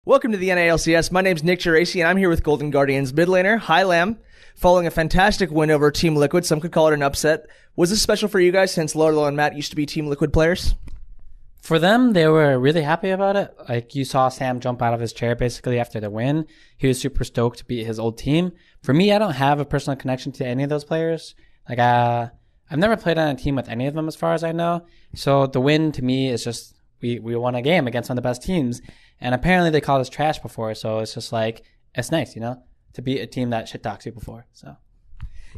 Welcome to the LCS. My name's Nick Geracie, and I'm here with Golden Guardians mid laner, Hai Lam, following a fantastic win over Team Liquid. Some could call it an upset. Was this special for you guys since Lolo and Matt used to be Team Liquid players? For them, they were really happy about it. Like, you saw Sam jump out of his chair basically after the win. He was super stoked to beat his old team. For me, I don't have a personal connection to any of those players. Like, I've never played on a team with any of them as far as I know. So the win to me is just we won a game against one of the best teams. And apparently they called us trash before. So it's just like, it's nice, to beat a team that shit talks you before. So.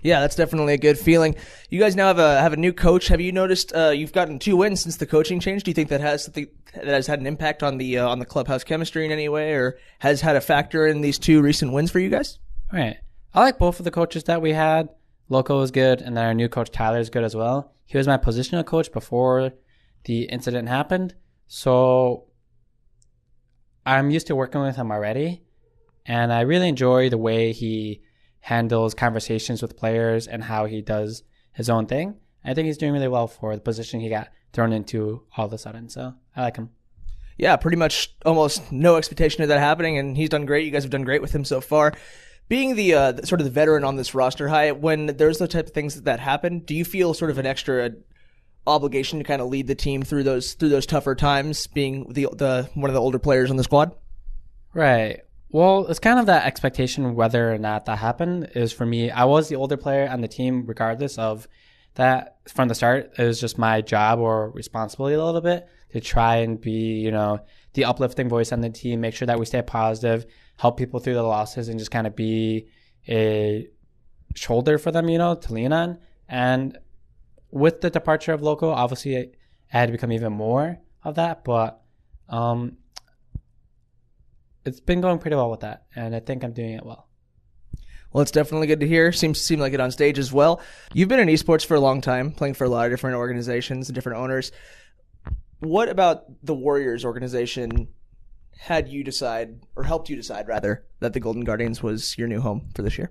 Yeah, that's definitely a good feeling. You guys now have a new coach. Have you noticed you've gotten 2 wins since the coaching change? Do you think that has had an impact on the clubhouse chemistry in any way, or has had a factor in these 2 recent wins for you guys? Right. I like both of the coaches that we had. Loco was good, and then our new coach Tyler is good as well. He was my positional coach before the incident happened, so I'm used to working with him already, and I really enjoy the way he handles conversations with players and how he does his own thing. I think he's doing really well for the position he got thrown into all of a sudden, so I like him. Yeah, pretty much almost no expectation of that happening, and he's done great. You guys have done great with him so far. Being the sort of the veteran on this roster, Hai, when there's the type of things that happen, do you feel sort of an extra obligation to kind of lead the team through those tougher times, being the one of the older players on the squad? Right. Well, it's kind of that expectation whether or not that happened is for me. I was the older player on the team regardless of that from the start. It was just my job or responsibility a little bit to try and be, the uplifting voice on the team, make sure that we stay positive, help people through the losses, and just kind of be a shoulder for them, to lean on. And with the departure of Loco, obviously I had to become even more of that, but it's been going pretty well with that, and I think I'm doing it well. Well, it's definitely good to hear. Seem like it on stage as well. You've been in esports for a long time, playing for a lot of different organizations and different owners. What about the Warriors organization had you decide, or helped you decide rather, that the Golden Guardians was your new home for this year?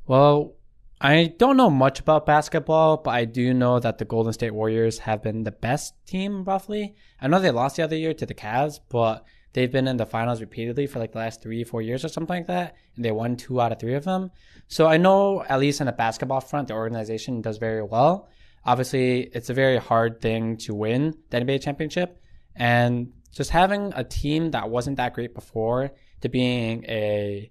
Well, I don't know much about basketball, but I do know that the Golden State Warriors have been the best team, roughly. I know they lost the other year to the Cavs, but they've been in the finals repeatedly for like the last 3-4 years or something like that, and they won 2 out of 3 of them. So I know, at least on the basketball front, the organization does very well. Obviously, it's a very hard thing to win the NBA championship, and just having a team that wasn't that great before to being a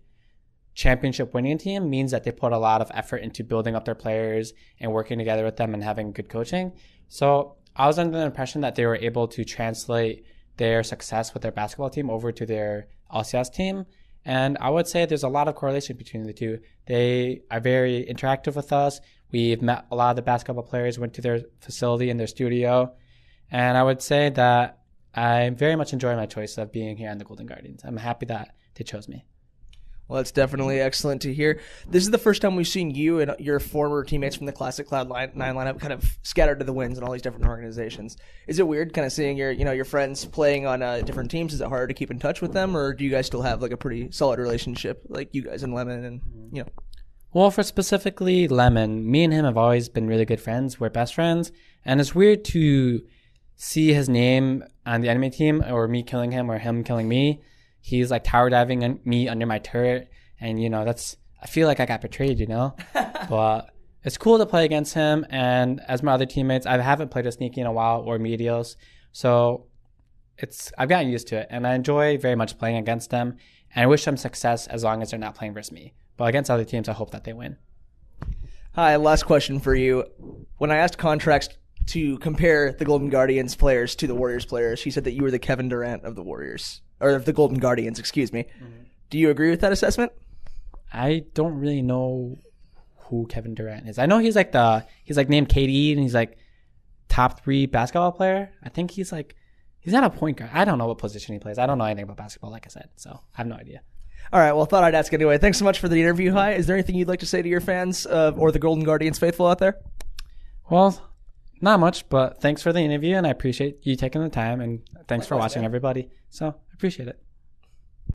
championship winning team means that they put a lot of effort into building up their players and working together with them and having good coaching. So I was under the impression that they were able to translate their success with their basketball team over to their LCS team. And I would say there's a lot of correlation between the two. They are very interactive with us. We've met a lot of the basketball players, went to their facility and their studio. And I would say that I very much enjoy my choice of being here on the Golden Guardians. I'm happy that they chose me. Well, that's definitely excellent to hear. This is the first time we've seen you and your former teammates from the Classic Cloud9 lineup kind of scattered to the winds in all these different organizations. Is it weird kind of seeing your friends playing on different teams? Is it hard to keep in touch with them, or do you guys still have like a pretty solid relationship, like you guys and Lemon and Well, for specifically Lemon, me and him have always been really good friends. We're best friends, and it's weird to see his name on the enemy team, or me killing him or him killing me. He's like tower diving me under my turret, and I feel like I got betrayed, but it's cool to play against him. And as my other teammates, I haven't played a sneaky in a while or medios, so I've gotten used to it, and I enjoy very much playing against them, and I wish them success as long as they're not playing versus me. But against other teams, I hope that they win. Hi, last question for you. When I asked Contracts to compare the Golden Guardians players to the Warriors players, he said that you were the Kevin Durant of the Warriors. Or of the Golden Guardians, excuse me. Mm-hmm. Do you agree with that assessment? I don't really know who Kevin Durant is. I know he's like named KD, and he's like top 3 basketball player. I think he's not a point guard. I don't know what position he plays. I don't know anything about basketball, like I said, so I have no idea. All right, well, thought I'd ask anyway. Thanks so much for the interview, Hai. Is there anything you'd like to say to your fans or the Golden Guardians faithful out there? Well, not much, but thanks for the interview, and I appreciate you taking the time, and thanks for watching, everybody. So I appreciate it.